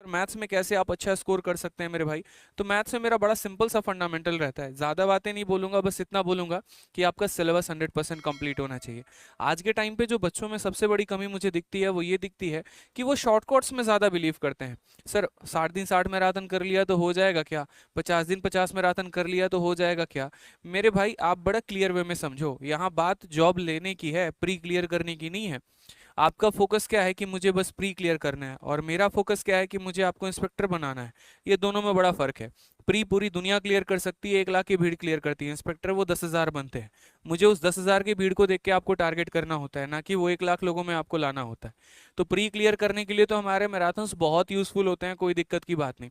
Maths में कैसे आप अच्छा स्कोर कर सकते हैं मेरे भाई, तो मैथ्स में मेरा बड़ा सिंपल सा फंडामेंटल रहता है, ज़्यादा बातें नहीं बोलूंगा, बस इतना बोलूंगा कि आपका सिलेबस 100% कंप्लीट होना चाहिए। आज के टाइम पे जो बच्चों में सबसे बड़ी कमी मुझे दिखती है वो ये दिखती है कि वो शॉर्टकट्स में ज़्यादा बिलीव करते हैं। सर 60 दिन 60 मैराथन कर लिया तो हो जाएगा क्या, 50 दिन 50 मैराथन कर लिया तो हो जाएगा क्या। मेरे भाई आप बड़ा क्लियर वे में समझो, यहाँ बात जॉब लेने की है, प्री क्लियर करने की नहीं है। आपका फोकस क्या है कि मुझे बस प्री क्लियर करना है, और मेरा फोकस क्या है कि मुझे आपको इंस्पेक्टर बनाना है। ये दोनों में बड़ा फर्क है। प्री पूरी दुनिया क्लियर कर सकती है, 1 लाख की भीड़ क्लियर करती है, इंस्पेक्टर वो 10,000 बनते हैं। मुझे उस 10,000 की भीड़ को देख के आपको टारगेट करना होता है, ना कि वो 1 लाख लोगों में आपको लाना होता है। तो प्री क्लियर करने के लिए तो हमारे मैराथन्स बहुत यूजफुल होते हैं, कोई दिक्कत की बात नहीं।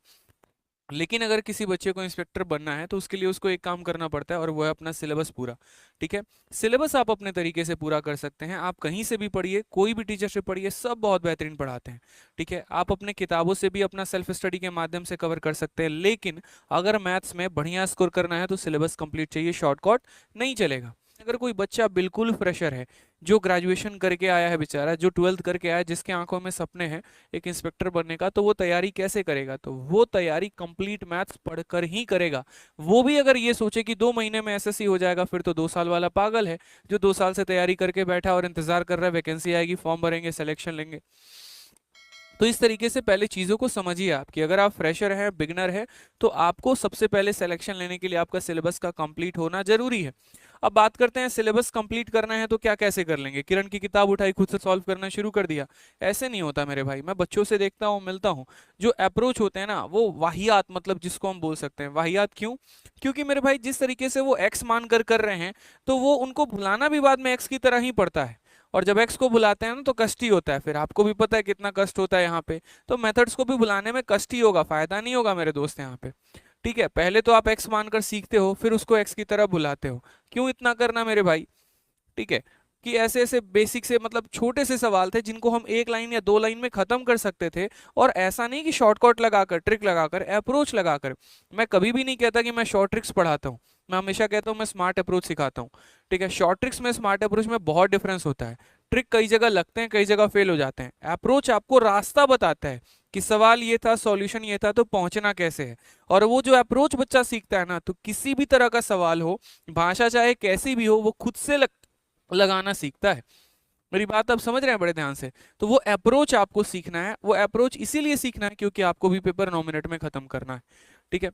लेकिन अगर किसी बच्चे को इंस्पेक्टर बनना है तो उसके लिए उसको एक काम करना पड़ता है, और वो है अपना सिलेबस पूरा। ठीक है, सिलेबस आप अपने तरीके से पूरा कर सकते हैं, आप कहीं से भी पढ़िए, कोई भी टीचर से पढ़िए, सब बहुत बेहतरीन पढ़ाते हैं। ठीक है, आप अपने किताबों से भी अपना सेल्फ स्टडी के माध्यम से कवर कर सकते हैं, लेकिन अगर मैथ्स में बढ़िया स्कोर करना है तो सिलेबस कंप्लीट चाहिए, शॉर्टकट नहीं चलेगा। अगर कोई बच्चा बिल्कुल फ्रेशर है, जो ग्रेजुएशन करके आया है बेचारा, जो 12th करके आया है, जिसके आंखों में सपने हैं एक इंस्पेक्टर बनने का, तो वो तैयारी कैसे करेगा, तो वो तैयारी कंप्लीट मैथ्स पढ़कर ही करेगा। वो भी अगर ये सोचे कि 2 महीने में एसएससी हो जाएगा, फिर तो 2 साल वाला पागल है, जो 2 साल से तैयारी करके बैठा और इंतजार कर रहा है वैकेंसी आएगी, फॉर्म भरेंगे, सिलेक्शन लेंगे। तो इस तरीके से पहले चीज़ों को समझिए आप कि अगर आप फ्रेशर हैं, बिगनर है, तो आपको सबसे पहले सिलेक्शन लेने के लिए आपका सिलेबस का कंप्लीट होना जरूरी है। अब बात करते हैं सिलेबस कंप्लीट करना है तो क्या कैसे कर लेंगे, किरण की किताब उठाई खुद से सॉल्व करना शुरू कर दिया, ऐसे नहीं होता मेरे भाई। मैं बच्चों से देखता हूँ, मिलता हूँ, जो अप्रोच होते हैं ना वो वाहियात, मतलब जिसको हम बोल सकते हैं वाहियात। क्यों? क्योंकि मेरे भाई जिस तरीके से वो एक्स मानकर कर रहे हैं, तो वो उनको भुलाना भी बाद में एक्स की तरह ही पड़ता है। और जब एक्स को बुलाते हैं ना तो कष्ट ही होता है, फिर आपको भी पता है कितना कष्ट होता है यहाँ पे। तो मेथड्स को भी बुलाने में कष्ट ही होगा, फायदा नहीं होगा मेरे दोस्त यहाँ पे। ठीक है, पहले तो आप एक्स मानकर सीखते हो, फिर उसको एक्स की तरह बुलाते हो। क्यों इतना करना मेरे भाई? ठीक है, कि ऐसे ऐसे बेसिक से, मतलब छोटे से सवाल थे जिनको हम 1 लाइन या 2 लाइन में खत्म कर सकते थे। और ऐसा नहीं कि शॉर्टकट लगाकर, ट्रिक लगाकर, अप्रोच लगाकर। मैं कभी भी नहीं कहता कि मैं शॉर्ट ट्रिक्स पढ़ाता हूँ, मैं हमेशा कहता हूँ मैं स्मार्ट अप्रोच सिखाता हूँ। ठीक है, शॉर्ट ट्रिक्स में स्मार्ट अप्रोच में बहुत डिफरेंस होता है। ट्रिक कई जगह लगते हैं, कई जगह फेल हो जाते हैं, अप्रोच आपको रास्ता बताता है कि सवाल ये था, सॉल्यूशन ये था, तो पहुंचना कैसे है। और वो जो अप्रोच बच्चा सीखता है ना, तो किसी भी तरह का सवाल हो, भाषा चाहे कैसी भी हो, वो खुद से लगाना सीखता है। मेरी बात आप समझ रहे हैं बड़े ध्यान से? तो वो अप्रोच आपको सीखना है, वो अप्रोच इसीलिए सीखना है क्योंकि आपको भी पेपर 9 मिनट में खत्म करना है। ठीक है,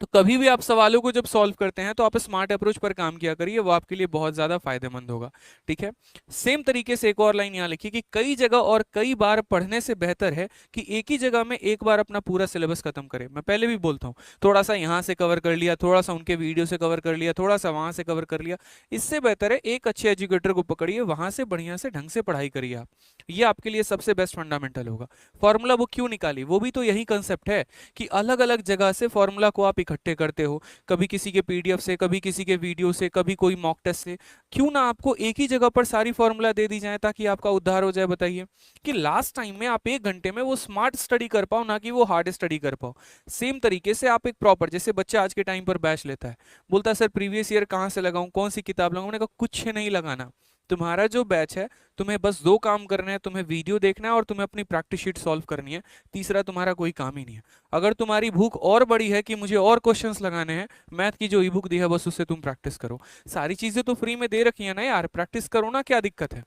तो कभी भी आप सवालों को जब सॉल्व करते हैं तो आप स्मार्ट अप्रोच पर काम किया करिए, वो आपके लिए बहुत ज्यादा फायदेमंद होगा। ठीक है, सेम तरीके से एक और लाइन यहाँ लिखिए कि कई जगह और कई बार पढ़ने से बेहतर है कि एक ही जगह में एक बार अपना पूरा सिलेबस खत्म करें। मैं पहले भी बोलता हूँ, थोड़ा सा यहाँ से कवर कर लिया, थोड़ा सा उनके वीडियो से कवर कर लिया, थोड़ा सा वहां से कवर कर लिया, इससे बेहतर है एक अच्छे एजुकेटर को पकड़िए, वहां से बढ़िया से ढंग से पढ़ाई करिए आप। ये आपके लिए सबसे बेस्ट फंडामेंटल होगा। फॉर्मूला बुक क्यों निकाली, वो भी तो यही कंसेप्ट है कि अलग अलग जगह से फॉर्मूला को आप इकट्ठे करते हो, कभी किसी के पीडीएफ से, कभी किसी के वीडियो से, कभी कोई मॉक टेस्ट से। क्यों ना आपको एक ही जगह पर सारी फॉर्मूला दे दी जाए ताकि आपका उद्धार हो जाए। बताइए कि लास्ट टाइम में आप 1 घंटे में वो स्मार्ट स्टडी कर पाओ, ना कि वो हार्ड स्टडी कर पाओ। सेम तरीके से आप एक प्रॉपर, जैसे बच्चा आज के टाइम पर बैच लेता है, बोलता है सर प्रीवियस ईयर कहाँ से लगाऊं, कौन सी किताब लगाऊं। मैंने कहा कुछ नहीं लगाना, तुम्हारा जो बैच है, तुम्हें बस 2 काम करने हैं, तुम्हें वीडियो देखना है और तुम्हें अपनी प्रैक्टिस शीट सॉल्व करनी है। तीसरा तुम्हारा कोई काम ही नहीं है। अगर तुम्हारी भूख और बड़ी है कि मुझे और क्वेश्चंस लगाने हैं, मैथ की जो ई बुक दी है बस उससे तुम प्रैक्टिस करो। सारी चीजें तो फ्री में दे रखी है ना यार, प्रैक्टिस करो ना, क्या दिक्कत है।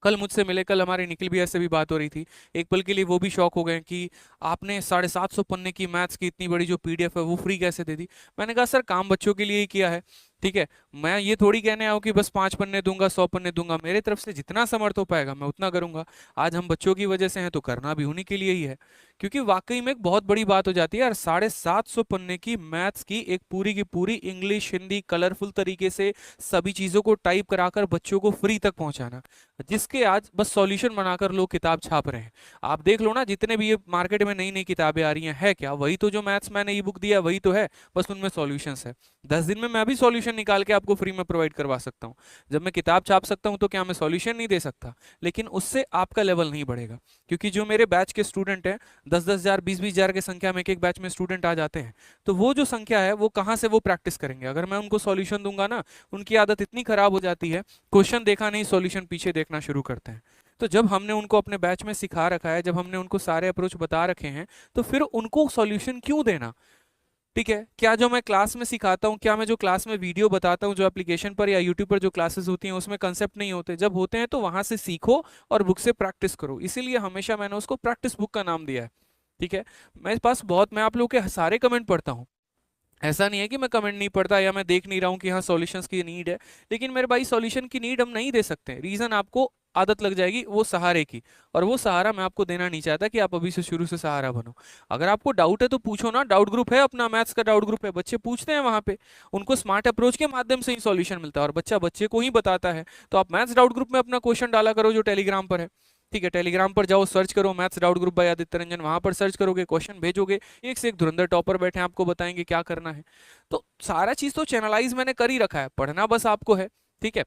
कल मुझसे मिले, कल हमारे निखिल भी ऐसे भी बात हो रही थी, एक पल के लिए वो भी शौक हो गए कि आपने 750 पन्ने की मैथ्स की इतनी बड़ी जो पीडीएफ है वो फ्री कैसे दे दी। मैंने कहा सर काम बच्चों के लिए ही किया है। ठीक है, मैं ये थोड़ी कहने आऊँ कि बस 5 पन्ने दूंगा, 100 पन्ने दूंगा, मेरे तरफ से जितना समर्थ हो पाएगा मैं उतना करूंगा। आज हम बच्चों की वजह से हैं तो करना भी उन्हीं के लिए ही है। क्योंकि वाकई में एक बहुत बड़ी बात हो जाती है यार, 750 पन्ने की मैथ्स की एक पूरी की पूरी इंग्लिश हिंदी कलरफुल तरीके से सभी चीजों को टाइप कराकर बच्चों को फ्री तक पहुंचाना, जिसके आज बस सॉल्यूशन बनाकर लोग किताब छाप रहे हैं। आप देख लो ना, जितने भी ये मार्केट में नई नई किताबें आ रही हैं, है क्या वही तो जो मैथ्स मैंने ई बुक दिया वही तो है, बस उनमें सॉल्यूशंस है। 10 दिन में मैं भी सॉल्यूशन निकाल के आपको फ्री में प्रोवाइड करवा सकता हूँ। जब मैं किताब छाप सकता हूँ तो क्या मैं सॉल्यूशन नहीं दे सकता? लेकिन उससे आपका लेवल नहीं बढ़ेगा, क्योंकि जो मेरे बैच के स्टूडेंट हैं, 10-10 हजार, 20-20 हजार की संख्या में एक एक बैच में स्टूडेंट आ जाते हैं, तो वो जो संख्या है वो कहाँ से वो प्रैक्टिस करेंगे? अगर मैं उनको सॉल्यूशन दूंगा ना, उनकी आदत इतनी खराब हो जाती है, क्वेश्चन देखा नहीं सॉल्यूशन पीछे देखना शुरू करते हैं। तो जब हमने उनको अपने बैच में सिखा रखा है, जब हमने उनको सारे अप्रोच बता रखे हैं, तो फिर उनको सॉल्यूशन क्यों देना? ठीक है, क्या जो मैं क्लास में सिखाता हूँ, क्या मैं जो क्लास में वीडियो बताता हूँ, जो एप्लीकेशन पर या यूट्यूब पर जो क्लासेस होती हैं उसमें कंसेप्ट नहीं होते? जब होते हैं तो वहां से सीखो और बुक से प्रैक्टिस करो। इसीलिए हमेशा मैंने उसको प्रैक्टिस बुक का नाम दिया है। ठीक है, मैं आप लोगों के सारे कमेंट पढ़ता हूँ, ऐसा नहीं है कि मैं कमेंट नहीं पढ़ता या मैं देख नहीं रहा हूँ कि हाँ सॉल्यूशंस की नीड है। लेकिन मेरे भाई सॉल्यूशन की नीड हम नहीं दे सकते, रीजन आपको आदत लग जाएगी वो सहारे की, और वो सहारा मैं आपको देना नहीं चाहता कि आप अभी से शुरू से सहारा बनो। अगर आपको डाउट है तो पूछो ना, डाउट ग्रुप है अपना, मैथ्स का डाउट ग्रुप है, बच्चे पूछते हैं वहां पे, उनको स्मार्ट अप्रोच के माध्यम से ही सॉल्यूशन मिलता है और बच्चा बच्चे को ही बताता है। तो आप मैथ्स डाउट ग्रुप में अपना क्वेश्चन डाला करो जो टेलीग्राम पर है। ठीक है, टेलीग्राम पर जाओ, सर्च करो maths doubt group by Aditya Ranjan, वहां पर सर्च करोगे, क्वेश्चन भेजोगे, एक से एक धुरंधर टॉपर बैठे हैं, आपको बताएंगे क्या करना है। तो सारा चीज तो चैनलाइज मैंने कर ही रखा है, पढ़ना बस आपको है। ठीक है।